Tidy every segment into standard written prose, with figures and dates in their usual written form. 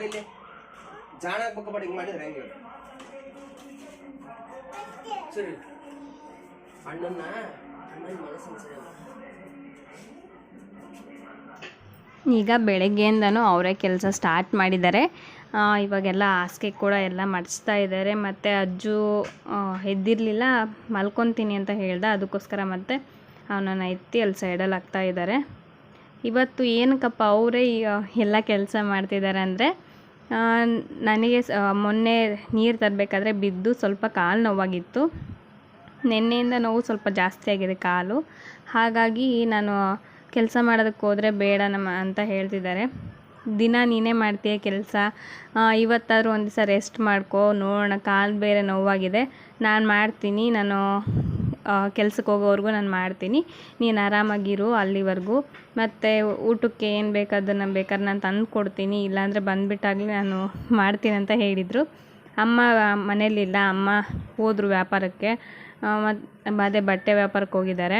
ಇಲ್ಲಿ ಜಾಣ ಆಗ್ಬೇಕಪ್ಪ ಹಿಂಗೆ ಮಾಡಿದ್ರೆ ಹೆಂಗೆ ಸರಿ ಅಣ್ಣನ ಮನಸ್ಸು ಸರಿ. ಈಗ ಬೆಳಗ್ಗೆಯಿಂದನೂ ಅವರೇ ಕೆಲಸ ಸ್ಟಾರ್ಟ್ ಮಾಡಿದ್ದಾರೆ. ಇವಾಗೆಲ್ಲ ಹಾಸಿಗೆ ಕೂಡ ಎಲ್ಲ ಮಡಿಸ್ತಾ ಇದ್ದಾರೆ. ಮತ್ತು ಅಜ್ಜು ಎದ್ದಿರಲಿಲ್ಲ, ಮಲ್ಕೊತೀನಿ ಅಂತ ಹೇಳ್ದೆ. ಅದಕ್ಕೋಸ್ಕರ ಮತ್ತೆ ಅವನನ್ನು ಎತ್ತಿ ಅಲ್ಲಿ ಸೈಡಲ್ಲಿ ಹಾಕ್ತಾ ಇದ್ದಾರೆ. ಇವತ್ತು ಏನಕ್ಕಪ್ಪ ಅವರೇ ಎಲ್ಲ ಕೆಲಸ ಮಾಡ್ತಿದ್ದಾರೆ ಅಂದರೆ, ನನಗೆ ಮೊನ್ನೆ ನೀರು ತರಬೇಕಾದ್ರೆ ಬಿದ್ದು ಸ್ವಲ್ಪ ಕಾಲು ನೋವಾಗಿತ್ತು. ನಿನ್ನೆಯಿಂದ ನೋವು ಸ್ವಲ್ಪ ಜಾಸ್ತಿ ಆಗಿದೆ ಕಾಲು. ಹಾಗಾಗಿ ನಾನು ಕೆಲಸ ಮಾಡೋದಕ್ಕೆ ಹೋದರೆ ಬೇಡ ಅಂತ ಹೇಳ್ತಿದ್ದಾರೆ. ದಿನ ನೀನೇ ಮಾಡ್ತೀಯ ಕೆಲಸ, ಇವತ್ತಾದರೂ ಒಂದು ದಿವಸ ರೆಸ್ಟ್ ಮಾಡ್ಕೋ, ನೋಡೋಣ, ಕಾಲು ಬೇರೆ ನೋವಾಗಿದೆ, ನಾನು ಮಾಡ್ತೀನಿ, ನಾನು ಕೆಲ್ಸಕ್ಕೆ ಹೋಗೋವರೆಗೂ ನಾನು ಮಾಡ್ತೀನಿ, ನೀನು ಆರಾಮಾಗಿರು ಅಲ್ಲಿವರೆಗೂ, ಮತ್ತು ಊಟಕ್ಕೆ ಏನು ಬೇಕು ಅದನ್ನು ಬೇಕಾದ್ರೆ ನಾನು ತಂದು ಕೊಡ್ತೀನಿ, ಇಲ್ಲಾಂದರೆ ಬಂದುಬಿಟ್ಟಾಗಲಿ ನಾನು ಮಾಡ್ತೀನಿ ಅಂತ ಹೇಳಿದರು. ಅಮ್ಮ ಮನೇಲಿಲ್ಲ, ಅಮ್ಮ ಹೋದರು ವ್ಯಾಪಾರಕ್ಕೆ, ಮತ್ತು ಅದೇ ಬಟ್ಟೆ ವ್ಯಾಪಾರಕ್ಕೆ ಹೋಗಿದ್ದಾರೆ.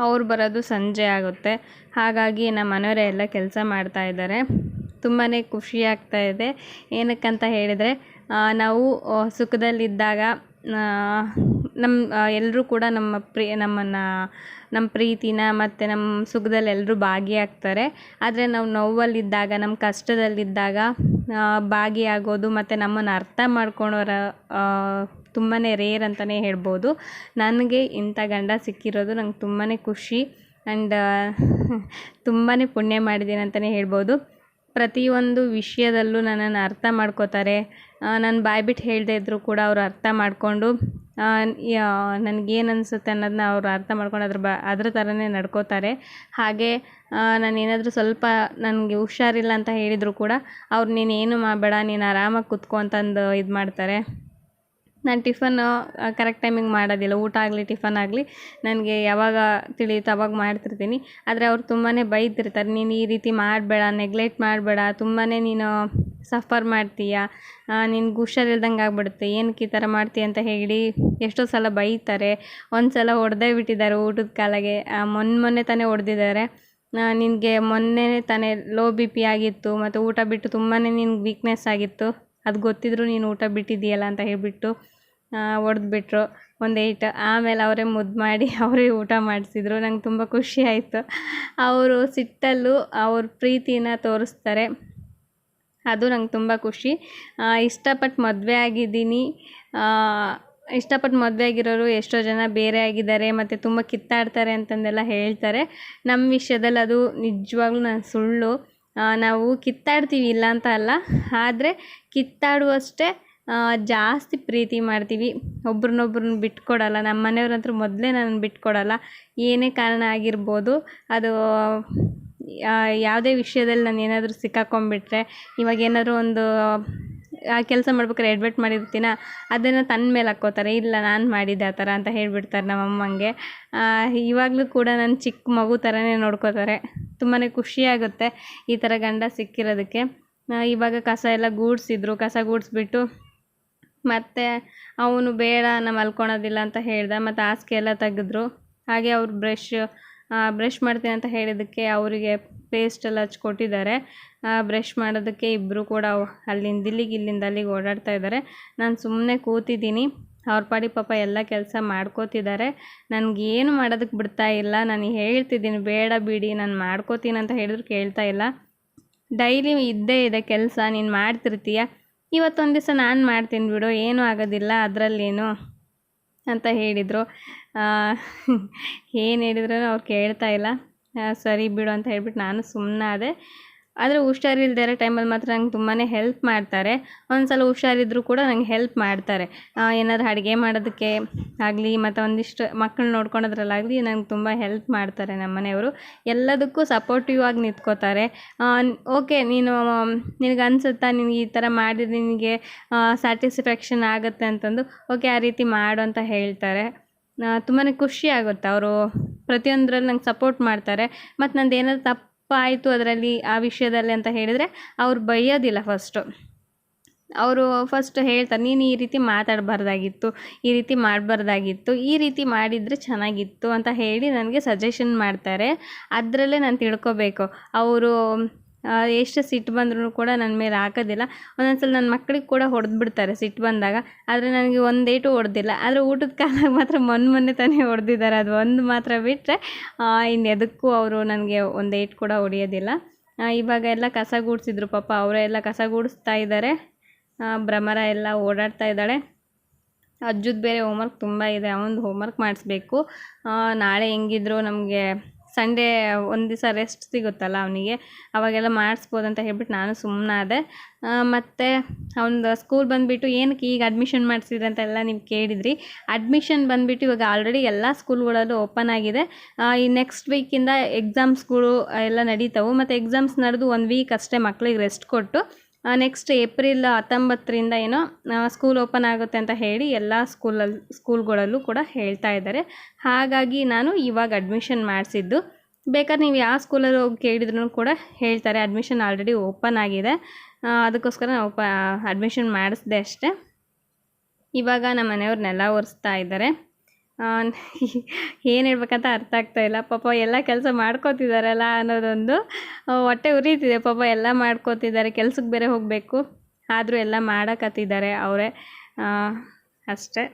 ಅವ್ರು ಬರೋದು ಸಂಜೆ ಆಗುತ್ತೆ. ಹಾಗಾಗಿ ನಮ್ಮ ಮನೆಯವರೇ ಎಲ್ಲ ಕೆಲಸ ಮಾಡ್ತಾಯಿದ್ದಾರೆ. ತುಂಬಾ ಖುಷಿ ಆಗ್ತಾಯಿದೆ. ಏನಕ್ಕಂತ ಹೇಳಿದರೆ, ನಾವು ಸುಖದಲ್ಲಿದ್ದಾಗ ಎಲ್ಲರೂ ಕೂಡ ನಮ್ಮ ಪ್ರೀತಿನ ಮತ್ತು ನಮ್ಮ ಸುಖದಲ್ಲಿ ಎಲ್ಲರೂ ಭಾಗಿಯಾಗ್ತಾರೆ. ಆದರೆ ನಾವು ನೋವಲ್ಲಿದ್ದಾಗ, ನಮ್ಮ ಕಷ್ಟದಲ್ಲಿದ್ದಾಗ ಭಾಗಿಯಾಗೋದು ಮತ್ತು ನಮ್ಮನ್ನು ಅರ್ಥ ಮಾಡ್ಕೊಳೋರ ತುಂಬಾ ರೇರ್ ಅಂತಲೇ ಹೇಳ್ಬೋದು. ನನಗೆ ಇಂಥ ಗಂಡ ಸಿಕ್ಕಿರೋದು ನಂಗೆ ತುಂಬಾ ಖುಷಿ. ಆ್ಯಂಡ್ ತುಂಬಾ ಪುಣ್ಯ ಮಾಡಿದ್ದೀನಿ ಅಂತಲೇ ಹೇಳ್ಬೋದು. ಪ್ರತಿಯೊಂದು ವಿಷಯದಲ್ಲೂ ನನ್ನನ್ನು ಅರ್ಥ ಮಾಡ್ಕೋತಾರೆ. ನಾನು ಬಾಯ್ಬಿಟ್ಟು ಹೇಳದೇ ಇದ್ದರೂ ಕೂಡ ಅವರು ಅರ್ಥ ಮಾಡಿಕೊಂಡು ನನಗೇನು ಅನಿಸುತ್ತೆ ಅನ್ನೋದನ್ನ ಅವರು ಅರ್ಥ ಮಾಡ್ಕೊಂಡು ಅದ್ರ ಥರನೇ ನಡ್ಕೋತಾರೆ. ಹಾಗೆ ನಾನೇನಾದರೂ ಸ್ವಲ್ಪ ನನಗೆ ಹುಷಾರಿಲ್ಲ ಅಂತ ಹೇಳಿದರೂ ಕೂಡ ಅವ್ರು ನೀನೇನು ಮಾಡಬೇಡ, ನೀನು ಆರಾಮಾಗಿ ಕೂತ್ಕೊ ಅಂತಂದು ಇದು ಮಾಡ್ತಾರೆ. ನಾನು ಟಿಫನ್ನು ಕರೆಕ್ಟ್ ಟೈಮಿಗೆ ಮಾಡೋದಿಲ್ಲ, ಊಟ ಆಗಲಿ ಟಿಫನ್ ಆಗಲಿ ನನಗೆ ಯಾವಾಗ ತಿಳಿಯುತ್ತೆ ಅವಾಗ ಮಾಡ್ತಿರ್ತೀನಿ. ಆದರೆ ಅವ್ರು ತುಂಬಾ ಬೈತಿರ್ತಾರೆ, ನೀನು ಈ ರೀತಿ ಮಾಡಬೇಡ, ನೆಗ್ಲೆಕ್ಟ್ ಮಾಡಬೇಡ, ತುಂಬಾ ನೀನು ಸಫರ್ ಮಾಡ್ತೀಯ, ನಿನ್ಗೆ ಹುಷಾರಿಲ್ದಂಗೆ ಆಗ್ಬಿಡುತ್ತೆ, ಏನಕ್ಕೆ ಈ ಥರ ಮಾಡ್ತೀಯ ಅಂತ ಹೇಳಿ ಎಷ್ಟೋ ಸಲ ಬೈತಾರೆ. ಒಂದು ಸಲ ಹೊಡೆದೇ ಬಿಟ್ಟಿದ್ದಾರೆ ಊಟದ ಕಾಲಾಗೆ. ಮೊನ್ನೆ ತಾನೇ ಹೊಡೆದಿದ್ದಾರೆ. ನಿನಗೆ ಮೊನ್ನೆ ತಾನೇ ಲೋ ಬಿ ಪಿ ಆಗಿತ್ತು ಮತ್ತು ಊಟ ಬಿಟ್ಟು ತುಂಬಾ ನಿನ್ಗೆ ವೀಕ್ನೆಸ್ ಆಗಿತ್ತು, ಅದು ಗೊತ್ತಿದ್ರು ನೀನು ಊಟ ಬಿಟ್ಟಿದ್ದೀಯಲ್ಲ ಅಂತ ಹೇಳಿಬಿಟ್ಟು ಹೊಡೆದ್ಬಿಟ್ರು ಒಂದು ಏಟು. ಆಮೇಲೆ ಅವರೇ ಮುದ್ದು ಮಾಡಿ ಅವರೇ ಊಟ ಮಾಡಿಸಿದ್ರು. ನಂಗೆ ತುಂಬ ಖುಷಿ ಆಯಿತು. ಅವರು ಸಿಟ್ಟಲ್ಲೂ ಅವ್ರ ಪ್ರೀತಿನ ತೋರಿಸ್ತಾರೆ, ಅದು ನಂಗೆ ತುಂಬ ಖುಷಿ. ಇಷ್ಟಪಟ್ಟು ಮದುವೆ ಆಗಿದ್ದೀನಿ. ಇಷ್ಟಪಟ್ಟು ಮದುವೆ ಆಗಿರೋರು ಎಷ್ಟೋ ಜನ ಬೇರೆ ಆಗಿದ್ದಾರೆ ಮತ್ತು ತುಂಬ ಕಿತ್ತಾಡ್ತಾರೆ ಅಂತಂದೆಲ್ಲ ಹೇಳ್ತಾರೆ. ನಮ್ಮ ವಿಷಯದಲ್ಲಿ ಅದು ನಿಜವಾಗ್ಲೂ ನಾನು ಸುಳ್ಳು. ನಾವು ಕಿತ್ತಾಡ್ತೀವಿ ಇಲ್ಲ ಅಂತ ಅಲ್ಲ, ಆದರೆ ಕಿತ್ತಾಡುವಷ್ಟೇ ಜಾಸ್ತಿ ಪ್ರೀತಿ ಮಾಡ್ತೀವಿ. ಒಬ್ರನ್ನೊಬ್ರನ್ನ ಬಿಟ್ಕೊಡಲ್ಲ. ನಮ್ಮ ಮನೆಯವ್ರಂತೂ ಮೊದಲೇ ನಾನು ಬಿಟ್ಕೊಡಲ್ಲ, ಏನೇ ಕಾರಣ ಆಗಿರ್ಬೋದು. ಅದು ಯಾವುದೇ ವಿಷಯದಲ್ಲಿ ನಾನು ಏನಾದರೂ ಸಿಕ್ಕಾಕೊಂಡ್ಬಿಟ್ರೆ, ಇವಾಗ ಏನಾದರೂ ಒಂದು ಕೆಲಸ ಮಾಡ್ಬೇಕಾದ್ರೆ ಎಡ್ವರ್ಟ್ ಮಾಡಿರ್ತೀನ, ಅದನ್ನು ತನ್ನ ಮೇಲೆ ಹಾಕ್ಕೋತಾರೆ, ಇಲ್ಲ ನಾನು ಮಾಡಿದ್ದೆ ಆ ಥರ ಅಂತ ಹೇಳಿಬಿಡ್ತಾರೆ ನಮ್ಮ ಅಮ್ಮಂಗೆ. ಇವಾಗಲೂ ಕೂಡ ನನ್ನ ಚಿಕ್ಕ ಮಗು ಥರನೇ ನೋಡ್ಕೋತಾರೆ. ತುಂಬಾ ಖುಷಿಯಾಗುತ್ತೆ ಈ ಥರ ಗಂಡ ಸಿಕ್ಕಿರೋದಕ್ಕೆ. ಇವಾಗ ಕಸ ಎಲ್ಲ ಗೂಡಿಸಿದ್ರು, ಕಸ ಗೂಡಿಸ್ಬಿಟ್ಟು ಮತ್ತು ಅವನು ಬೇಡ ನಾನು ಮಲ್ಕೊಳೋದಿಲ್ಲ ಅಂತ ಹೇಳ್ದ. ಮತ್ತು ಹಾಸಿಗೆ ಎಲ್ಲ ತೆಗೆದ್ರು. ಹಾಗೆ ಅವ್ರು ಬ್ರಷ್ ಮಾಡ್ತೀನಿ ಅಂತ ಹೇಳಿದ್ದಕ್ಕೆ ಅವರಿಗೆ ಪೇಸ್ಟೆಲ್ಲ ಹಚ್ಕೊಟ್ಟಿದ್ದಾರೆ. ಬ್ರಷ್ ಮಾಡೋದಕ್ಕೆ ಇಬ್ಬರು ಕೂಡ ಅಲ್ಲಿಂದ ಇಲ್ಲಿಗೆ ಓಡಾಡ್ತಾ ಇದ್ದಾರೆ. ನಾನು ಸುಮ್ಮನೆ ಕೂತಿದ್ದೀನಿ. ಅವ್ರ ಪಾಡಿ ಪಾಪ ಎಲ್ಲ ಕೆಲಸ ಮಾಡ್ಕೋತಿದ್ದಾರೆ. ನನಗೇನು ಮಾಡೋದಕ್ಕೆ ಬಿಡ್ತಾ ಇಲ್ಲ. ನಾನು ಹೇಳ್ತಿದ್ದೀನಿ ಬೇಡ ಬಿಡಿ ನಾನು ಮಾಡ್ಕೋತೀನಿ ಅಂತ ಹೇಳಿದ್ರು ಕೇಳ್ತಾ ಇಲ್ಲ. ಡೈಲಿ ಇದ್ದೇ ಇದೆ ಕೆಲಸ, ನೀನು ಮಾಡ್ತಿರ್ತೀಯ, ಇವತ್ತೊಂದು ದಿವಸ ನಾನು ಮಾಡ್ತೀನಿ ಬಿಡು, ಏನೂ ಆಗೋದಿಲ್ಲ ಅದರಲ್ಲೇನು ಅಂತ ಹೇಳಿದರು. ಏನು ಹೇಳಿದ್ರು ಅವ್ರು ಕೇಳ್ತಾ ಇಲ್ಲ. ಸರಿ ಬಿಡು ಅಂತ ಹೇಳ್ಬಿಟ್ಟು ನಾನು ಸುಮ್ಮನಾದೆ. ಆದರೆ ಹುಷಾರಿಲ್ಲದೆ ಇರೋ ಟೈಮಲ್ಲಿ ಮಾತ್ರ ನಂಗೆ ತುಂಬಾ ಹೆಲ್ಪ್ ಮಾಡ್ತಾರೆ. ಒಂದು ಸಲ ಹುಷಾರಿದ್ದರೂ ಕೂಡ ನಂಗೆ ಹೆಲ್ಪ್ ಮಾಡ್ತಾರೆ. ಏನಾದರೂ ಅಡುಗೆ ಮಾಡೋದಕ್ಕೆ ಆಗಲಿ ಮತ್ತು ಒಂದಿಷ್ಟು ಮಕ್ಕಳು ನೋಡ್ಕೊಳೋದ್ರಲ್ಲಾಗಲಿ ನಂಗೆ ತುಂಬ ಹೆಲ್ಪ್ ಮಾಡ್ತಾರೆ ನಮ್ಮ ಮನೆಯವರು. ಎಲ್ಲದಕ್ಕೂ ಸಪೋರ್ಟಿವ್ ಆಗಿ ನಿಂತ್ಕೋತಾರೆ. ಓಕೆ ನಿನಗೆ ಅನಿಸುತ್ತಾ ನಿನಗೆ ಈ ಥರ ಮಾಡಿದ್ರೆ ನಿನಗೆ ಸ್ಯಾಟಿಸ್ಫ್ಯಾಕ್ಷನ್ ಆಗುತ್ತೆ ಅಂತಂದು, ಓಕೆ ಆ ರೀತಿ ಮಾಡು ಅಂತ ಹೇಳ್ತಾರೆ. ತುಂಬಾ ಖುಷಿ ಆಗುತ್ತೆ. ಅವರು ಪ್ರತಿಯೊಂದರಲ್ಲಿ ನಂಗೆ ಸಪೋರ್ಟ್ ಮಾಡ್ತಾರೆ. ಮತ್ತು ನಂದು ಏನಾದರೂ ತಪ್ಪಾಯಿತು ಅದರಲ್ಲಿ ಆ ವಿಷಯದಲ್ಲಿ ಅಂತ ಹೇಳಿದರೆ ಅವ್ರು ಬೈಯೋದಿಲ್ಲ. ಅವರು ಫಸ್ಟ್ ಹೇಳ್ತಾರೆ, ನೀನು ಈ ರೀತಿ ಮಾತಾಡಬಾರ್ದಾಗಿತ್ತು, ಈ ರೀತಿ ಮಾಡಬಾರ್ದಾಗಿತ್ತು, ಈ ರೀತಿ ಮಾಡಿದರೆ ಚೆನ್ನಾಗಿತ್ತು ಅಂತ ಹೇಳಿ ನನಗೆ ಸಜೆಷನ್ ಮಾಡ್ತಾರೆ. ಅದರಲ್ಲೇ ನಾನು ತಿಳ್ಕೊಬೇಕು ಅವರು ಎಷ್ಟು ಸಿಟ್ಟು ಬಂದ್ರೂ ಕೂಡ ನನ್ನ ಮೇಲೆ ಹಾಕೋದಿಲ್ಲ. ಒಂದೊಂದ್ಸಲ ನನ್ನ ಮಕ್ಕಳಿಗೆ ಕೂಡ ಹೊಡೆದ್ಬಿಡ್ತಾರೆ ಸಿಟ್ಟು ಬಂದಾಗ. ಆದರೆ ನನಗೆ ಒಂದೇಟು ಹೊಡೆದಿಲ್ಲ. ಆದರೆ ಊಟದ ಕಾಲಾಗ ಮಾತ್ರ ಮೊನ್ನೆ ತಾನೇ ಹೊಡೆದಿದ್ದಾರೆ. ಅದು ಒಂದು ಮಾತ್ರ ಬಿಟ್ಟರೆ ಇನ್ನು ಎದಕ್ಕೂ ಅವರು ನನಗೆ ಒಂದೇಟು ಕೂಡ ಹೊಡೆಯೋದಿಲ್ಲ. ಇವಾಗ ಎಲ್ಲ ಕಸ ಗುಡಿಸಿದ್ರು ಪಾಪ, ಅವರೇ ಎಲ್ಲ ಕಸ ಗುಡಿಸ್ತಾ ಇದ್ದಾರೆ. ಭ್ರಮರ ಎಲ್ಲ ಓಡಾಡ್ತಾ ಇದ್ದಾಳೆ. ಅಜ್ಜುದು ಬೇರೆ ಹೋಮ್ವರ್ಕ್ ತುಂಬ ಇದೆ, ಅವನದು ಹೋಮ್ವರ್ಕ್ ಮಾಡಿಸ್ಬೇಕು. ನಾಳೆ ಹೆಂಗಿದ್ರು ನಮಗೆ ಸಂಡೇ ಒಂದು ದಿವಸ ರೆಸ್ಟ್ ಸಿಗುತ್ತಲ್ಲ ಅವನಿಗೆ, ಅವಾಗೆಲ್ಲ ಮಾಡಿಸ್ಬೋದಂತ ಹೇಳ್ಬಿಟ್ಟು ನಾನು ಸುಮ್ಮನಾದೆ. ಮತ್ತು ಅವ್ನದು ಸ್ಕೂಲ್ ಬಂದುಬಿಟ್ಟು ಏನಕ್ಕೆ ಈಗ ಅಡ್ಮಿಷನ್ ಮಾಡಿಸಿದ್ರೆ ಅಂತೆಲ್ಲ ನೀವು ಕೇಳಿದ್ರಿ. ಅಡ್ಮಿಷನ್ ಬಂದುಬಿಟ್ಟು ಇವಾಗ ಆಲ್ರೆಡಿ ಎಲ್ಲ ಸ್ಕೂಲ್ಗಳಲ್ಲೂ ಓಪನ್ ಆಗಿದೆ. ಈ ನೆಕ್ಸ್ಟ್ ವೀಕಿಂದ ಎಕ್ಸಾಮ್ಸ್ಗಳು ಎಲ್ಲ ನಡೀತಾವೆ. ಮತ್ತು ಎಕ್ಸಾಮ್ಸ್ ನಡೆದು 1 ವೀಕ್ ಅಷ್ಟೇ ಮಕ್ಕಳಿಗೆ ರೆಸ್ಟ್ ಕೊಟ್ಟು ನೆಕ್ಸ್ಟ್ ಏಪ್ರಿಲ್ 19ರಿಂದ ಏನೋ ಸ್ಕೂಲ್ ಓಪನ್ ಆಗುತ್ತೆ ಅಂತ ಹೇಳಿ ಎಲ್ಲ ಸ್ಕೂಲ್ಗಳಲ್ಲೂ ಕೂಡ ಹೇಳ್ತಾ ಇದ್ದಾರೆ. ಹಾಗಾಗಿ ನಾನು ಇವಾಗ ಅಡ್ಮಿಷನ್ ಮಾಡಿಸಿದ್ದು. ಬೇಕಾದ್ರೆ ನೀವು ಯಾವ ಸ್ಕೂಲಲ್ಲಿ ಹೋಗಿ ಕೇಳಿದ್ರು ಕೂಡ ಹೇಳ್ತಾರೆ ಅಡ್ಮಿಷನ್ ಆಲ್ರೆಡಿ ಓಪನ್ ಆಗಿದೆ. ಅದಕ್ಕೋಸ್ಕರ ನಾವು ಅಡ್ಮಿಷನ್ ಮಾಡಿಸ್ದೆ ಅಷ್ಟೇ. ಇವಾಗ ನಮ್ಮ ಮನೆಯವ್ರು ನೆಲ ಒರೆಸ್ತಾ ಇದ್ದಾರೆ. ಏನು ಹೇಳ್ಬೇಕಂತ ಅರ್ಥ ಆಗ್ತಾಯಿಲ್ಲ. ಪಾಪ ಎಲ್ಲ ಕೆಲಸ ಮಾಡ್ಕೋತಿದ್ದಾರಲ್ಲ ಅನ್ನೋದೊಂದು ಹೊಟ್ಟೆ ಉರಿತಿದೆ. ಪಾಪ ಎಲ್ಲ ಮಾಡ್ಕೋತಿದ್ದಾರೆ, ಕೆಲ್ಸಕ್ಕೆ ಬೇರೆ ಹೋಗಬೇಕು, ಆದರೂ ಎಲ್ಲ ಮಾಡಕತ್ತಿದ್ದಾರೆ ಅವರೇ ಅಷ್ಟೇ.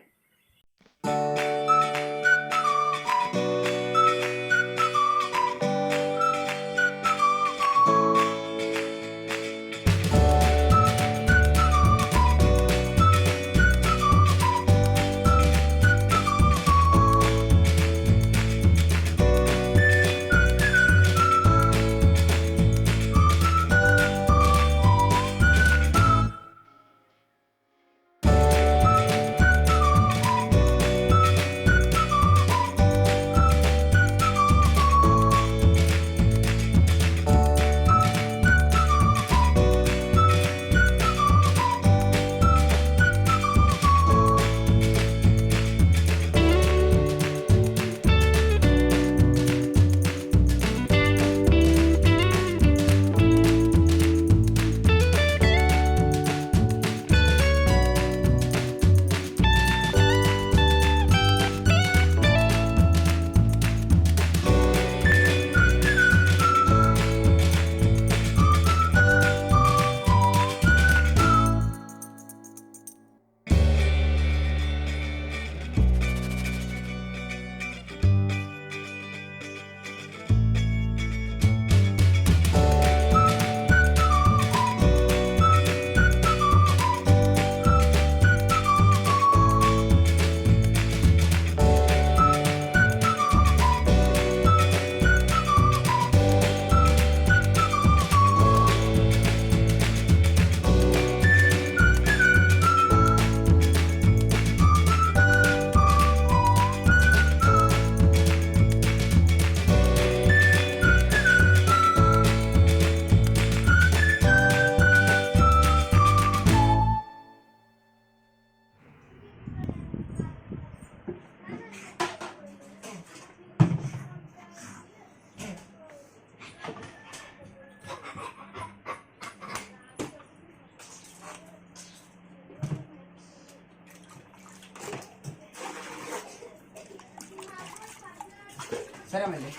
ಸರಿ ಆಮೇಲೆ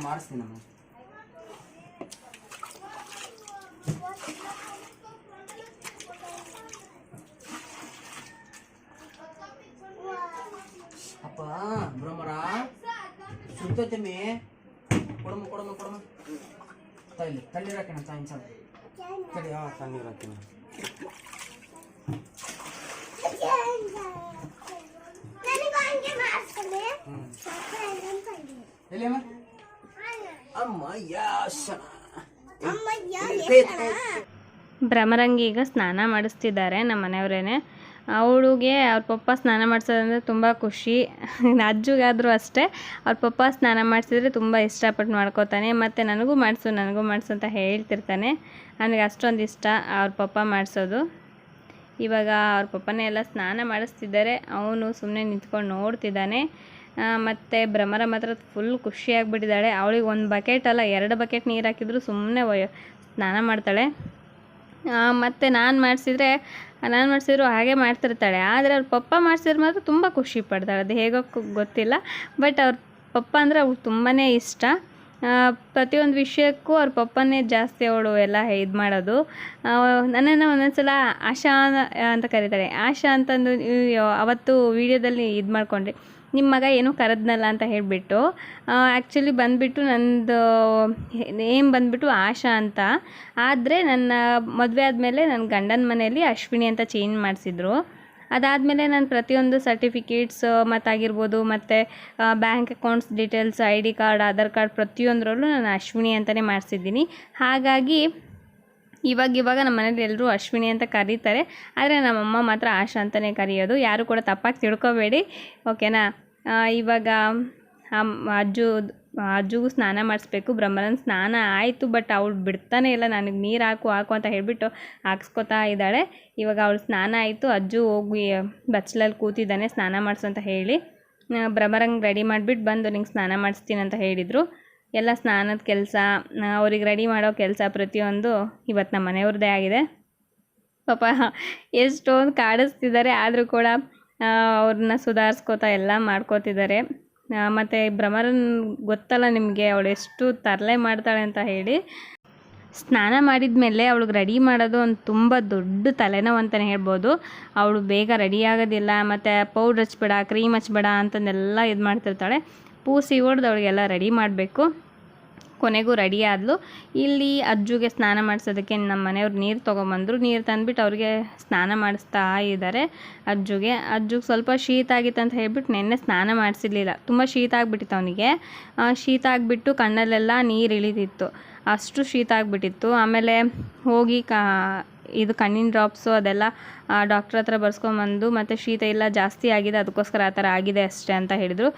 ಮಾಡಿಸ್ತೀನಿ ನಾನು. ಅಪ್ಪ ಭ್ರಮರ ಸುತ್ತೈತಮ್ಮಿ, ಕೊಡಮ್ಮ ತಣ್ಣೀರು ಹಾಕೋಣ ಸಾಯಂಕಾಲ. ಸರಿ ತಣ್ಣೀರು ಹಾಕೋಣ. ಭ್ರಮರಂಗಿ ಈಗ ಸ್ನಾನ ಮಾಡಿಸ್ತಿದ್ದಾರೆ ನಮ್ಮ ಮನೆಯವರೇನೆ. ಅವಳಿಗೆ ಅವ್ರ ಪಪ್ಪ ಸ್ನಾನ ಮಾಡಿಸೋದಂದರೆ ತುಂಬ ಖುಷಿ. ಅಜ್ಜಿಗಾದರೂ ಅಷ್ಟೇ, ಅವ್ರ ಪಪ್ಪ ಸ್ನಾನ ಮಾಡಿಸಿದ್ರೆ ತುಂಬ ಇಷ್ಟಪಟ್ಟು ಮಾಡ್ಕೋತಾನೆ. ಮತ್ತು ನನಗೂ ಮಾಡಿಸು ಅಂತ ಹೇಳ್ತಿರ್ತಾನೆ. ನನಗೆ ಅಷ್ಟೊಂದು ಇಷ್ಟ ಅವ್ರ ಪಪ್ಪ ಮಾಡಿಸೋದು. ಇವಾಗ ಅವ್ರ ಪಪ್ಪನೇ ಎಲ್ಲ ಸ್ನಾನ ಮಾಡಿಸ್ತಿದ್ದಾರೆ. ಅವನು ಸುಮ್ಮನೆ ನಿಂತ್ಕೊಂಡು ನೋಡ್ತಿದ್ದಾನೆ. ಮತ್ತು ಭ್ರಮರ ಮಾತ್ರ ಫುಲ್ ಖುಷಿಯಾಗಿಬಿಟ್ಟಿದ್ದಾಳೆ. ಅವಳಿಗೆ 1 ಬಕೆಟ್ ಅಲ್ಲ 2 ಬಕೆಟ್ ನೀರು ಹಾಕಿದ್ರು ಸುಮ್ಮನೆ ಸ್ನಾನ ಮಾಡ್ತಾಳೆ. ಮತ್ತು ನಾನು ಮಾಡಿಸಿದ್ರು ಹಾಗೆ ಮಾಡ್ತಿರ್ತಾಳೆ. ಆದರೆ ಅವ್ರ ಪಪ್ಪ ಮಾಡಿಸಿದ್ರೆ ಮಾತ್ರ ತುಂಬ ಖುಷಿ ಪಡ್ತಾಳೆ. ಅದು ಹೇಗೋ ಗೊತ್ತಿಲ್ಲ, ಬಟ್ ಅವ್ರ ಪಪ್ಪ ಅಂದರೆ ಅವ್ಳಿಗೆ ತುಂಬಾ ಇಷ್ಟ. ಪ್ರತಿಯೊಂದು ವಿಷಯಕ್ಕೂ ಅವ್ರ ಪಪ್ಪನೇ ಜಾಸ್ತಿ ಅವಳು ಎಲ್ಲ ಇದು ಮಾಡೋದು. ನನ್ನನ್ನು ಒಂದೊಂದ್ಸಲ ಆಶಾ ಅಂತ ಕರೀತಾಳೆ. ಆಶಾ ಅಂತಂದು ಅವತ್ತು ವೀಡಿಯೋದಲ್ಲಿ ಇದು ಮಾಡ್ಕೊಂಡ್ರಿ, ನಿಮ್ಮ ಮಗ ಏನೋ ಕರೆದ್ನಲ್ಲ ಅಂತ ಹೇಳಿಬಿಟ್ಟು. ಆ್ಯಕ್ಚುಲಿ ಬಂದುಬಿಟ್ಟು ನಂದು ನೇಮ್ ಬಂದುಬಿಟ್ಟು ಆಶಾ ಅಂತ. ಆದರೆ ನನ್ನ ಮದುವೆ ಆದಮೇಲೆ ನನ್ನ ಗಂಡನ ಮನೆಯಲ್ಲಿ ಅಶ್ವಿನಿ ಅಂತ ಚೇಂಜ್ ಮಾಡಿಸಿದ್ರು. ಅದಾದಮೇಲೆ ನಾನು ಪ್ರತಿಯೊಂದು ಸರ್ಟಿಫಿಕೇಟ್ಸ್ ಮತ್ತಾಗಿರ್ಬೋದು, ಮತ್ತು bank accounts details, I D card, Aadhaar card ಪ್ರತಿಯೊಂದರಲ್ಲೂ ನಾನು ಅಶ್ವಿನಿ ಅಂತಲೇ ಮಾಡಿಸಿದ್ದೀನಿ. ಹಾಗಾಗಿ ಇವಾಗ ನಮ್ಮ ಮನೇಲಿ ಎಲ್ಲರೂ ಅಶ್ವಿನಿ ಅಂತ ಕರೀತಾರೆ. ಆದರೆ ನಮ್ಮಮ್ಮ ಮಾತ್ರ ಆಶಾ ಅಂತಲೇ ಕರೆಯೋದು. ಯಾರು ಕೂಡ ತಪ್ಪಾಗಿ ತಿಳ್ಕೊಬೇಡಿ, ಓಕೆನಾ. ಇವಾಗ ಅಜ್ಜುಗೂ ಸ್ನಾನ ಮಾಡಿಸ್ಬೇಕು. ಬ್ರಹ್ಮನ ಸ್ನಾನ ಆಯಿತು, ಬಟ್ ಅವಳು ಬಿಡ್ತಾನೆ ಇಲ್ಲ. ನನಗೆ ನೀರು ಹಾಕು ಅಂತ ಹೇಳಿಬಿಟ್ಟು ಹಾಕ್ಸ್ಕೊತಾ ಇದ್ದಾಳೆ. ಇವಾಗ ಅವಳು ಸ್ನಾನ ಆಯಿತು. ಅಜ್ಜು ಹೋಗಿ ಬಚ್ಚಲಲ್ಲಿ ಕೂತಿದ್ದಾನೆ ಸ್ನಾನ ಮಾಡಿಸು ಅಂತ ಹೇಳಿ. ಬ್ರಹ್ಮರಂಗೆ ರೆಡಿ ಮಾಡಿಬಿಟ್ಟು ಬಂದು ನಿಂಗೆ ಸ್ನಾನ ಮಾಡಿಸ್ತೀನಿ ಅಂತ ಹೇಳಿದರು. ಎಲ್ಲ ಸ್ನಾನದ ಕೆಲಸ, ಅವ್ರಿಗೆ ರೆಡಿ ಮಾಡೋ ಕೆಲಸ ಪ್ರತಿಯೊಂದು ಇವತ್ತು ನಮ್ಮ ಮನೆಯವ್ರದ್ದೇ ಆಗಿದೆ. ಪಾಪ ಎಷ್ಟೊಂದು ಕಾಡಿಸ್ತಿದ್ದಾರೆ, ಆದರೂ ಕೂಡ ಅವ್ರನ್ನ ಸುಧಾರಿಸ್ಕೋತಾ ಎಲ್ಲ ಮಾಡ್ಕೋತಿದ್ದಾರೆ. ಮತ್ತು ಭ್ರಮರನ್ ಗೊತ್ತಲ್ಲ ನಿಮಗೆ, ಅವಳು ಎಷ್ಟು ತರಲೆ ಮಾಡ್ತಾಳೆ ಅಂತ ಹೇಳಿ. ಸ್ನಾನ ಮಾಡಿದ ಮೇಲೆ ಅವಳಿಗೆ ರೆಡಿ ಮಾಡೋದು ಒಂದು ತುಂಬ ದೊಡ್ಡ ತಲೆನೋವು ಅಂತಲೇ ಹೇಳ್ಬೋದು. ಅವಳು ಬೇಗ ರೆಡಿ ಆಗೋದಿಲ್ಲ, ಮತ್ತು ಪೌಡ್ರ್ ಹಚ್ಬೇಡ, ಕ್ರೀಮ್ ಹಚ್ಬೇಡ ಅಂತಂದೆಲ್ಲ ಇದು ಮಾಡ್ತಿರ್ತಾಳೆ. ಪೂಸಿ ಹೊಡೆದು ಅವಳಿಗೆಲ್ಲ ರೆಡಿ ಮಾಡಬೇಕು. ಕೊನೆಗೂ ರೆಡಿ ಆದಳು. ಇಲ್ಲಿ ಅಜ್ಜುಗೆ ಸ್ನಾನ ಮಾಡಿಸೋದಕ್ಕೆ ನಮ್ಮ ಮನೆಯವ್ರು ನೀರು ತೊಗೊಂಬಂದರು. ನೀರು ತಂದುಬಿಟ್ಟು ಅವ್ರಿಗೆ ಸ್ನಾನ ಮಾಡಿಸ್ತಾ ಇದ್ದಾರೆ. ಅಜ್ಜುಗೆ ಸ್ವಲ್ಪ ಶೀತ ಆಗಿತ್ತು ಅಂತ ಹೇಳ್ಬಿಟ್ಟು ನೆನ್ನೆ ಸ್ನಾನ ಮಾಡಿಸಿರ್ಲಿಲ್ಲ. ತುಂಬ ಶೀತ ಆಗಿಬಿಟ್ಟಿತ್ತು ಅವನಿಗೆ. ಶೀತ ಆಗಿಬಿಟ್ಟು ಕಣ್ಣಲ್ಲೆಲ್ಲ ನೀರು ಇಳಿತಿತ್ತು, ಅಷ್ಟು ಶೀತ ಆಗಿಬಿಟ್ಟಿತ್ತು. ಆಮೇಲೆ ಹೋಗಿ ಇದು ಕಣ್ಣಿನ ಡ್ರಾಪ್ಸು ಅದೆಲ್ಲ ಡಾಕ್ಟ್ರ್ ಹತ್ರ ಬರ್ಸ್ಕೊಂಬಂದು, ಮತ್ತು ಶೀತ ಇಲ್ಲ ಜಾಸ್ತಿ ಆಗಿದೆ, ಅದಕ್ಕೋಸ್ಕರ ಆ ಥರ ಆಗಿದೆ ಅಷ್ಟೇ ಅಂತ ಹೇಳಿದರು.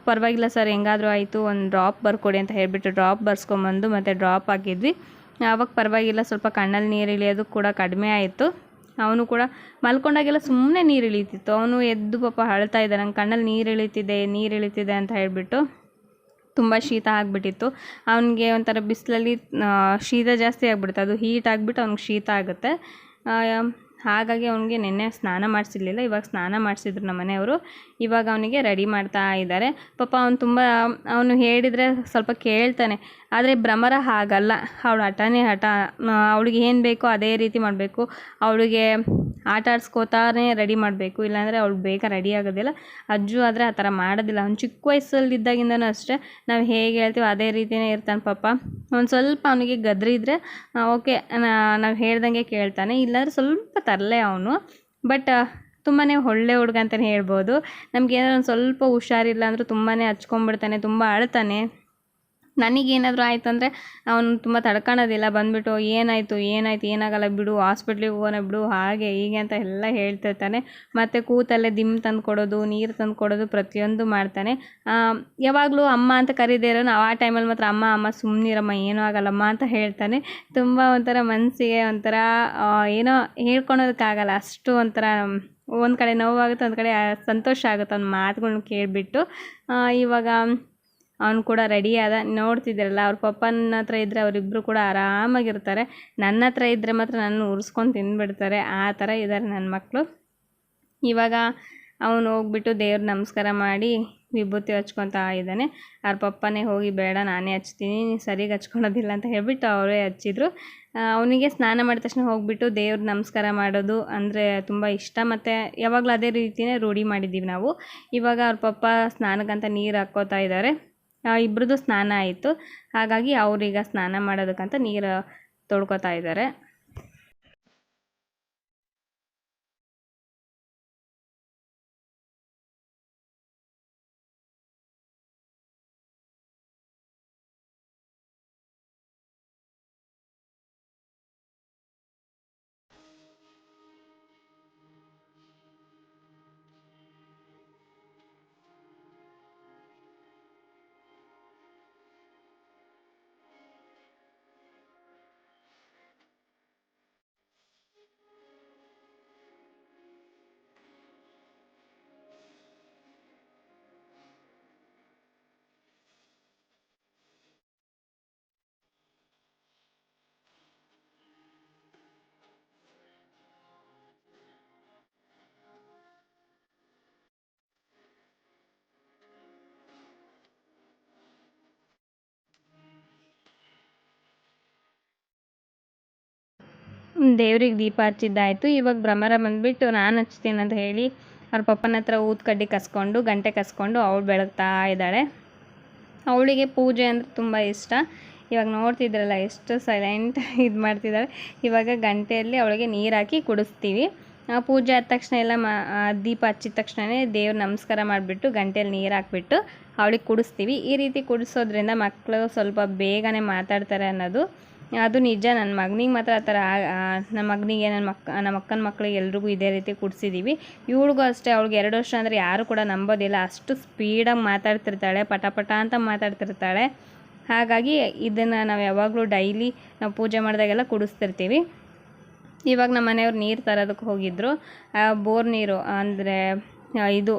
ಪರವಾಗಿಲ್ಲ ಸರ್, ಹೆಂಗಾದರೂ ಆಯಿತು, ಒಂದು ಡ್ರಾಪ್ ಬರ್ಕೊಡಿ ಅಂತ ಹೇಳಿಬಿಟ್ಟು ಡ್ರಾಪ್ ಬರ್ಸ್ಕೊಂಬಂದು ಮತ್ತು ಡ್ರಾಪ್ ಹಾಕಿದ್ವಿ. ಆವಾಗ ಪರವಾಗಿಲ್ಲ, ಸ್ವಲ್ಪ ಕಣ್ಣಲ್ಲಿ ನೀರು ಇಳಿಯೋದು ಕೂಡ ಕಡಿಮೆ ಆಯಿತು. ಅವನು ಕೂಡ ಮಲ್ಕೊಂಡಾಗೆಲ್ಲ ಸುಮ್ಮನೆ ನೀರು ಇಳೀತಿತ್ತು. ಅವನು ಎದ್ದು ಪಾಪ ಅಳ್ತಾ ಇದ್ದ, ನಂಗೆ ಕಣ್ಣಲ್ಲಿ ನೀರು ಇಳೀತಿದೆ ಅಂತ ಹೇಳಿಬಿಟ್ಟು. ತುಂಬ ಶೀತ ಆಗಿಬಿಟ್ಟಿತ್ತು ಅವನಿಗೆ. ಒಂಥರ ಬಿಸಿಲಲ್ಲಿ ಶೀತ ಜಾಸ್ತಿ ಆಗಿಬಿಡುತ್ತೆ, ಅದು ಹೀಟ್ ಆಗಿಬಿಟ್ಟು ಅವ್ನಿಗೆ ಶೀತ ಆಗುತ್ತೆ. ಹಾಗಾಗಿ ಅವನಿಗೆ ನಿನ್ನೆ ಸ್ನಾನ ಮಾಡಿಸಿರ್ಲಿಲ್ಲ, ಇವಾಗ ಸ್ನಾನ ಮಾಡಿಸಿದ್ರು ನಮ್ಮ ಮನೆಯವರು. ಇವಾಗ ಅವನಿಗೆ ರೆಡಿ ಮಾಡ್ತಾ ಇದ್ದಾರೆ. ಪಾಪ ಅವನು ಹೇಳಿದರೆ ಸ್ವಲ್ಪ ಕೇಳ್ತಾನೆ. ಆದರೆ ಭ್ರಮರ ಹಾಗಲ್ಲ, ಅವಳು ಹಠ. ಅವಳಿಗೆ ಏನು ಬೇಕೋ ಅದೇ ರೀತಿ ಮಾಡಬೇಕು. ಅವಳಿಗೆ ಆಟ ಆಡ್ಸ್ಕೋತಾನೆ ರೆಡಿ ಮಾಡಬೇಕು, ಇಲ್ಲಾಂದರೆ ಅವಳು ಬೇಗ ರೆಡಿ ಆಗೋದಿಲ್ಲ. ಅಜ್ಜು ಆದರೆ ಆ ಥರ ಮಾಡೋದಿಲ್ಲ. ಅವ್ನು ಚಿಕ್ಕ ವಯಸ್ಸಲ್ಲಿದ್ದಾಗಿಂದನೂ ಅಷ್ಟೇ, ನಾವು ಹೇಗೆ ಹೇಳ್ತೀವೋ ಅದೇ ರೀತಿಯೇ ಇರ್ತಾನೆ ಪಾಪ. ಒಂದು ಸ್ವಲ್ಪ ಅವನಿಗೆ ಗದ್ರಿದ್ರೆ ಓಕೆ, ನಾವು ಹೇಳ್ದಂಗೆ ಕೇಳ್ತಾನೆ, ಇಲ್ಲಾಂದರೆ ಸ್ವಲ್ಪ ತರಲೆ ಅವನು. ಬಟ್ ತುಂಬಾ ಒಳ್ಳೆ ಹುಡುಗ ಅಂತಲೇ ಹೇಳ್ಬೋದು. ನಮಗೇನಾದ್ರು ಒಂದು ಸ್ವಲ್ಪ ಹುಷಾರಿಲ್ಲ ಅಂದರೂ ತುಂಬಾ ಹಚ್ಕೊಂಡ್ಬಿಡ್ತಾನೆ, ತುಂಬ ಅಳ್ತಾನೆ. ನನಗೇನಾದರೂ ಆಯಿತು ಅಂದರೆ ಅವನು ತುಂಬ ತಡ್ಕೊಳೋದಿಲ್ಲ. ಬಂದುಬಿಟ್ಟು ಏನಾಯಿತು, ಏನಾಗಲ್ಲ ಬಿಡು, ಹಾಸ್ಪಿಟ್ಲಿಗೆ ಹೋಗೋಣ ಬಿಡು, ಹಾಗೆ ಹೀಗೆ ಅಂತ ಎಲ್ಲ ಹೇಳ್ತಿರ್ತಾನೆ. ಮತ್ತು ಕೂತಲ್ಲೇ ದಿಮ್ ತಂದು ಕೊಡೋದು, ನೀರು ತಂದು ಕೊಡೋದು, ಪ್ರತಿಯೊಂದು ಮಾಡ್ತಾನೆ. ಯಾವಾಗಲೂ ಅಮ್ಮ ಅಂತ ಕರೀದೇ ಇರೋನು, ಆ ಟೈಮಲ್ಲಿ ಮಾತ್ರ ಅಮ್ಮ ಸುಮ್ಮನಿರಮ್ಮ, ಏನೂ ಆಗಲ್ಲಮ್ಮ ಅಂತ ಹೇಳ್ತಾನೆ. ತುಂಬ ಒಂಥರ ಮನಸ್ಸಿಗೆ ಒಂಥರ ಏನೋ ಹೇಳ್ಕೊಳೋದಕ್ಕಾಗಲ್ಲ, ಅಷ್ಟು ಒಂಥರ ಒಂದು ಕಡೆ ನೋವಾಗುತ್ತೆ, ಒಂದು ಕಡೆ ಸಂತೋಷ ಆಗುತ್ತೆ ಅವ್ನ ಮಾತುಗಳ್ನ ಕೇಳಿಬಿಟ್ಟು. ಇವಾಗ ಅವನು ಕೂಡ ರೆಡಿ ಆದ. ನೋಡ್ತಿದ್ದೀರಲ್ಲ, ಅವ್ರ ಪಪ್ಪನ ಹತ್ರ ಇದ್ದರೆ ಅವರಿಬ್ಬರು ಕೂಡ ಆರಾಮಾಗಿರ್ತಾರೆ. ನನ್ನ ಹತ್ರ ಇದ್ದರೆ ಮಾತ್ರ ನನ್ನ ಉರಿಸ್ಕೊಂಡು ತಿಂದುಬಿಡ್ತಾರೆ, ಆ ಥರ ಇದ್ದಾರೆ ನನ್ನ ಮಕ್ಕಳು. ಇವಾಗ ಅವನು ಹೋಗ್ಬಿಟ್ಟು ದೇವ್ರ ನಮಸ್ಕಾರ ಮಾಡಿ ವಿಭೂತಿ ಹಚ್ಕೊತಾ ಇದ್ದಾನೆ. ಅವ್ರ ಪಪ್ಪನೇ ಹೋಗಿ ಬೇಡ ನಾನೇ ಹಚ್ತೀನಿ, ಸರಿಗೆ ಹಚ್ಕೊಳೋದಿಲ್ಲ ಅಂತ ಹೇಳ್ಬಿಟ್ಟು ಅವರೇ ಹಚ್ಚಿದ್ರು. ಅವನಿಗೆ ಸ್ನಾನ ಮಾಡಿದ ತಕ್ಷಣ ಹೋಗ್ಬಿಟ್ಟು ದೇವ್ರ ನಮಸ್ಕಾರ ಮಾಡೋದು ಅಂದರೆ ತುಂಬ ಇಷ್ಟ, ಮತ್ತು ಯಾವಾಗಲೂ ಅದೇ ರೀತಿಯೇ ರೂಢಿ ಮಾಡಿದ್ದೀವಿ ನಾವು. ಇವಾಗ ಅವ್ರ ಪಪ್ಪ ಸ್ನಾನಕ್ಕಂತ ನೀರು ಹಾಕ್ಕೋತಾ ಇದ್ದಾರೆ. ಇಬ್ಬರದು ಸ್ನಾನ ಆಯಿತು, ಹಾಗಾಗಿ ಅವ್ರೀಗ ಸ್ನಾನ ಮಾಡೋದಕ್ಕಂತ ನೀರು ತೊಳ್ಕೊತಾ ಇದ್ದಾರೆ. ದೇವ್ರಿಗೆ ದೀಪ ಹಚ್ಚಿದ್ದಾಯಿತು. ಇವಾಗ ಭ್ರಮರ ಬಂದುಬಿಟ್ಟು ನಾನು ಹಚ್ತೀನಿ ಅಂತ ಹೇಳಿ ಅವ್ರ ಪಪ್ಪನ ಹತ್ರ ಊದು ಕಡ್ಡಿ ಕಸ್ಕೊಂಡು ಗಂಟೆ ಕಸ್ಕೊಂಡು ಅವಳು ಬೆಳಗ್ತಾ ಇದ್ದಾಳೆ. ಅವಳಿಗೆ ಪೂಜೆ ಅಂದರೆ ತುಂಬ ಇಷ್ಟ. ಇವಾಗ ನೋಡ್ತಿದ್ರಲ್ಲ ಎಷ್ಟು ಸೈಲೆಂಟ್ ಇದು ಮಾಡ್ತಿದ್ದಾಳೆ. ಇವಾಗ ಗಂಟೆಯಲ್ಲಿ ಅವಳಿಗೆ ನೀರು ಹಾಕಿ ಕುಡಿಸ್ತೀವಿ. ಪೂಜೆ ಆದ ತಕ್ಷಣ ಎಲ್ಲ ದೀಪ ಹಚ್ಚಿದ ತಕ್ಷಣವೇ ದೇವ್ರ ನಮಸ್ಕಾರ ಮಾಡಿಬಿಟ್ಟು ಗಂಟೆಯಲ್ಲಿ ನೀರು ಹಾಕ್ಬಿಟ್ಟು ಅವಳಿಗೆ ಕುಡಿಸ್ತೀವಿ. ಈ ರೀತಿ ಕುಡಿಸೋದ್ರಿಂದ ಮಕ್ಕಳು ಸ್ವಲ್ಪ ಬೇಗನೆ ಮಾತಾಡ್ತಾರೆ ಅನ್ನೋದು ಅದು ನಿಜ. ನನ್ನ ಮಗನಿಗೆ ಮಾತ್ರ ಆ ಥರ ನಮ್ಮ ಮಗನಿಗೆ ನಮ್ಮ ಅಕ್ಕನ ಮಕ್ಕಳಿಗೆ ಎಲ್ರಿಗೂ ಇದೇ ರೀತಿ ಕುಡಿಸಿದ್ದೀವಿ. ಇವಳಿಗೂ ಅಷ್ಟೇ. ಅವಳಿಗೆ 2 ವರ್ಷ ಅಂದರೆ ಯಾರು ಕೂಡ ನಂಬೋದಿಲ್ಲ, ಅಷ್ಟು ಸ್ಪೀಡಾಗಿ ಮಾತಾಡ್ತಿರ್ತಾಳೆ, ಪಟ ಅಂತ ಮಾತಾಡ್ತಿರ್ತಾಳೆ. ಹಾಗಾಗಿ ಇದನ್ನು ನಾವು ಯಾವಾಗಲೂ ಡೈಲಿ ನಾವು ಪೂಜೆ ಮಾಡಿದಾಗೆಲ್ಲ ಕುಡಿಸ್ತಿರ್ತೀವಿ. ಇವಾಗ ನಮ್ಮ ಮನೆಯವ್ರು ನೀರು ತರೋದಕ್ಕೆ ಹೋಗಿದ್ದರು. ಬೋರ್ ನೀರು ಅಂದರೆ ಇದು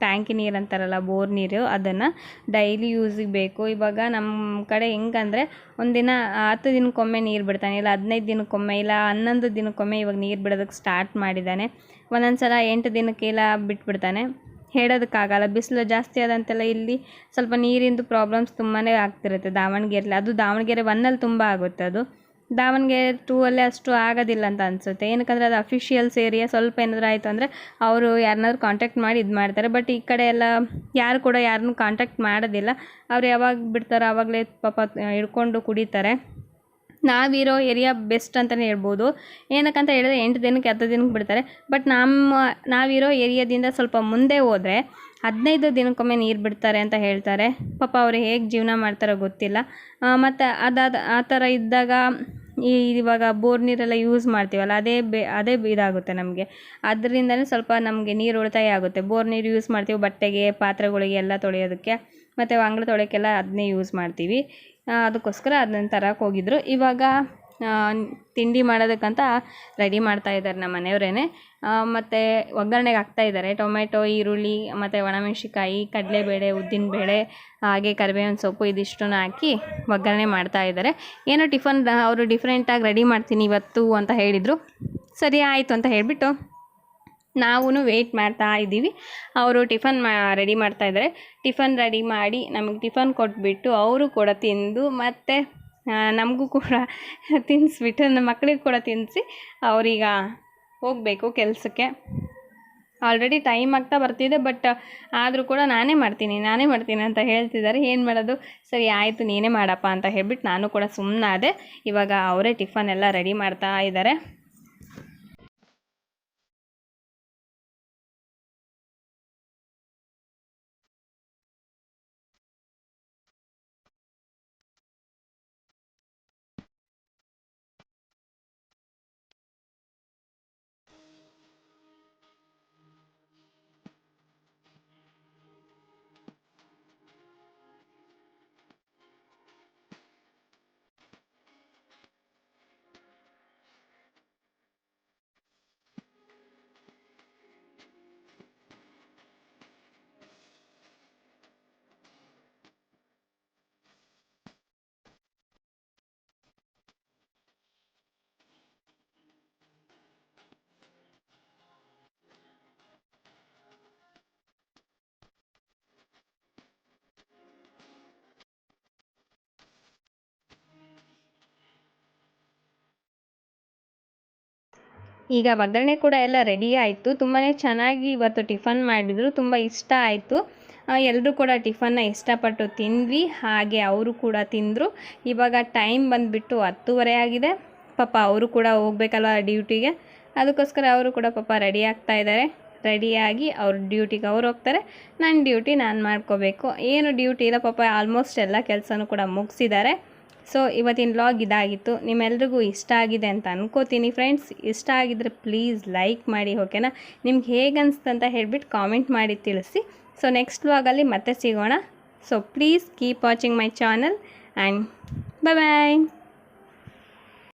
ಟ್ಯಾಂಕಿ ನೀರು ಅಂತಾರಲ್ಲ, ಬೋರ್ ನೀರು, ಅದನ್ನು ಡೈಲಿ ಯೂಸಿಗೆ ಬೇಕು. ಇವಾಗ ನಮ್ಮ ಕಡೆ ಹೆಂಗಂದರೆ ಒಂದಿನ 10 ದಿನಕ್ಕೊಮ್ಮೆ ನೀರು ಬಿಡ್ತಾನೆ, ಇಲ್ಲ 15 ದಿನಕ್ಕೊಮ್ಮೆ, ಇಲ್ಲ 11 ದಿನಕ್ಕೊಮ್ಮೆ ಇವಾಗ ನೀರು ಬಿಡೋದಕ್ಕೆ ಸ್ಟಾರ್ಟ್ ಮಾಡಿದ್ದಾನೆ. ಒಂದೊಂದು ಸಲ 8 ದಿನಕ್ಕೆಲ್ಲ ಬಿಟ್ಬಿಡ್ತಾನೆ. ಹೇಳೋದಕ್ಕಾಗಲ್ಲ, ಬಿಸಿಲು ಜಾಸ್ತಿ ಆದಂತೆಲ್ಲ ಇಲ್ಲಿ ಸ್ವಲ್ಪ ನೀರಿಂದು ಪ್ರಾಬ್ಲಮ್ಸ್ ತುಂಬಾ ಆಗ್ತಿರುತ್ತೆ ದಾವಣಗೆರೆಲಿ. ಅದು ದಾವಣಗೆರೆ 1 ತುಂಬ ಆಗುತ್ತೆ, ಅದು ದಾವಣಗೆರೆ 2 ಅಷ್ಟು ಆಗೋದಿಲ್ಲ ಅಂತ ಅನಿಸುತ್ತೆ. ಏನಕ್ಕಂದರೆ ಅದು ಅಫಿಷಿಯಲ್ಸ್ ಏರಿಯಾ. ಸ್ವಲ್ಪ ಏನಾದರೂ ಆಯಿತು ಅಂದರೆ ಅವರು ಯಾರನ್ನಾದ್ರೂ ಕಾಂಟ್ಯಾಕ್ಟ್ ಮಾಡಿ ಇದು ಮಾಡ್ತಾರೆ. ಬಟ್ ಈ ಕಡೆ ಎಲ್ಲ ಯಾರು ಕೂಡ ಯಾರನ್ನೂ ಕಾಂಟ್ಯಾಕ್ಟ್ ಮಾಡೋದಿಲ್ಲ. ಅವ್ರು ಯಾವಾಗ ಬಿಡ್ತಾರೋ ಆವಾಗಲೇ ಪಾಪ ಹಿಡ್ಕೊಂಡು ಕುಡಿತಾರೆ. ನಾವಿರೋ ಏರಿಯಾ ಬೆಸ್ಟ್ ಅಂತಲೇ ಹೇಳ್ಬೋದು. ಏನಕ್ಕಂತ ಹೇಳಿದ್ರೆ 8 ದಿನಕ್ಕೆ 10 ದಿನಕ್ಕೆ ಬಿಡ್ತಾರೆ. ಬಟ್ ನಾವಿರೋ ಏರಿಯಾದಿಂದ ಸ್ವಲ್ಪ ಮುಂದೆ ಹೋದರೆ 15 ದಿನಕ್ಕೊಮ್ಮೆ ನೀರು ಬಿಡ್ತಾರೆ ಅಂತ ಹೇಳ್ತಾರೆ. ಪಾಪ ಅವರು ಹೇಗೆ ಜೀವನ ಮಾಡ್ತಾರೋ ಗೊತ್ತಿಲ್ಲ. ಮತ್ತು ಆ ಥರ ಇದ್ದಾಗ ಇವಾಗ ಬೋರ್ ನೀರೆಲ್ಲ ಯೂಸ್ ಮಾಡ್ತೀವಲ್ಲ, ಅದೇ ಇದಾಗುತ್ತೆ ನಮಗೆ. ಅದರಿಂದನೇ ಸ್ವಲ್ಪ ನಮಗೆ ನೀರು ಉಳಿತಾಯ ಆಗುತ್ತೆ. ಬೋರ್ ನೀರು ಯೂಸ್ ಮಾಡ್ತೀವಿ ಬಟ್ಟೆಗೆ, ಪಾತ್ರೆಗಳಿಗೆ ಎಲ್ಲ ತೊಳೆಯೋದಕ್ಕೆ, ಮತ್ತು ಅಂಗಳ ತೊಳೆಯೋಕ್ಕೆಲ್ಲ ಅದನ್ನೇ ಯೂಸ್ ಮಾಡ್ತೀವಿ. ಅದಕ್ಕೋಸ್ಕರ ಅದನ್ನ ತರಕ್ಕೆ ಹೋಗಿದ್ರು. ಇವಾಗ ತಿಂಡಿ ಮಾಡೋದಕ್ಕಂತ ರೆಡಿ ಮಾಡ್ತಾಯಿದ್ದಾರೆ ನಮ್ಮ ಮನೆಯವರೇ. ಮತ್ತು ಒಗ್ಗರಣೆಗೆ ಹಾಕ್ತಾಯಿದ್ದಾರೆ ಟೊಮೆಟೊ, ಈರುಳ್ಳಿ, ಮತ್ತು ಒಣಮೆಣ್ಸಿಕಾಯಿ, ಕಡಲೆಬೇಳೆ, ಉದ್ದಿನಬೇಳೆ, ಹಾಗೆ ಕರಿಬೇವಿನ ಸೊಪ್ಪು ಇದಿಷ್ಟನ್ನು ಹಾಕಿ ಒಗ್ಗರಣೆ ಮಾಡ್ತಾಯಿದ್ದಾರೆ. ಏನೋ ಟಿಫನ್ ಅವರು ಡಿಫ್ರೆಂಟಾಗಿ ರೆಡಿ ಮಾಡ್ತೀನಿ ಇವತ್ತು ಅಂತ ಹೇಳಿದರು. ಸರಿ ಆಯಿತು ಅಂತ ಹೇಳಿಬಿಟ್ಟು ನಾವೂ ವೆಯ್ಟ್ ಮಾಡ್ತಾ ಇದ್ದೀವಿ. ಅವರು ಟಿಫನ್ ರೆಡಿ ಮಾಡ್ತಾಯಿದ್ದಾರೆ. ಟಿಫನ್ ರೆಡಿ ಮಾಡಿ ನಮಗೆ ಟಿಫನ್ ಕೊಟ್ಬಿಟ್ಟು ಅವರು ಕೂಡ ತಿಂದು ಮತ್ತು ನಮಗೂ ಕೂಡ ತಿನ್ನಿಸ್ಬಿಟ್ಟು ನಮ್ಮ ಮಕ್ಕಳಿಗೆ ಕೂಡ ತಿನ್ನಿಸಿ ಅವರೀಗ ಹೋಗಬೇಕು ಕೆಲಸಕ್ಕೆ. ಆಲ್ರೆಡಿ ಟೈಮ್ ಆಗ್ತಾ ಬರ್ತಿದೆ. ಬಟ್ ಆದರೂ ಕೂಡ ನಾನೇ ಮಾಡ್ತೀನಿ ಅಂತ ಹೇಳ್ತಿದ್ದಾರೆ. ಏನು ಮಾಡೋದು, ಸರಿ ಆಯಿತು ನೀನೇ ಮಾಡಪ್ಪ ಅಂತ ಹೇಳ್ಬಿಟ್ಟು ನಾನು ಕೂಡ ಸುಮ್ಮನಾದೆ. ಇವಾಗ ಅವರೇ ಟಿಫನ್ ಎಲ್ಲ ರೆಡಿ ಮಾಡ್ತಾ ಇದ್ದಾರೆ. ಈಗ ಒಗ್ಗರಣೆ ಕೂಡ ಎಲ್ಲ ರೆಡಿ ಆಯಿತು. ತುಂಬಾ ಚೆನ್ನಾಗಿ ಇವತ್ತು ಟಿಫನ್ ಮಾಡಿದರು, ತುಂಬ ಇಷ್ಟ ಆಯಿತು. ಎಲ್ಲರೂ ಕೂಡ ಟಿಫನ್ನ ಇಷ್ಟಪಟ್ಟು ತಿಂದ್ವಿ, ಹಾಗೆ ಅವರು ಕೂಡ ತಿಂದರು. ಇವಾಗ ಟೈಮ್ ಬಂದುಬಿಟ್ಟು 10:30 ಆಗಿದೆ. ಪಾಪ ಅವರು ಕೂಡ ಹೋಗ್ಬೇಕಲ್ವ ಡ್ಯೂಟಿಗೆ, ಅದಕ್ಕೋಸ್ಕರ ಅವರು ಕೂಡ ಪಾಪ ರೆಡಿ ಆಗ್ತಾ ಇದ್ದಾರೆ. ರೆಡಿಯಾಗಿ ಅವ್ರ ಡ್ಯೂಟಿಗೆ ಅವ್ರು ಹೋಗ್ತಾರೆ, ನನ್ನ ಡ್ಯೂಟಿ ನಾನು ಮಾಡ್ಕೋಬೇಕು. ಏನು ಡ್ಯೂಟಿ ಇಲ್ಲ, ಪಾಪ ಆಲ್ಮೋಸ್ಟ್ ಎಲ್ಲ ಕೆಲಸನೂ ಕೂಡ ಮುಗಿಸಿದ್ದಾರೆ. ಸೊ ಇವತ್ತಿನ ವ್ಲಾಗ್ ಇದಾಗಿತ್ತು. ನಿಮ್ಮೆಲ್ರಿಗೂ ಇಷ್ಟ ಆಗಿದೆ ಅಂತ ಅನ್ಕೋತೀನಿ ಫ್ರೆಂಡ್ಸ್. ಇಷ್ಟ ಆಗಿದ್ರೆ ಪ್ಲೀಸ್ ಲೈಕ್ ಮಾಡಿ, ಓಕೆನಾ? ನಿಮ್ಗೆ ಹೇಗೆ ಅನಿಸ್ತು ಅಂತ ಹೇಳ್ಬಿಟ್ಟು ಕಾಮೆಂಟ್ ಮಾಡಿ ತಿಳಿಸಿ. ಸೊ ನೆಕ್ಸ್ಟ್ ವ್ಲಾಗಲ್ಲಿ ಮತ್ತೆ ಸಿಗೋಣ. So please keep watching my channel and bye.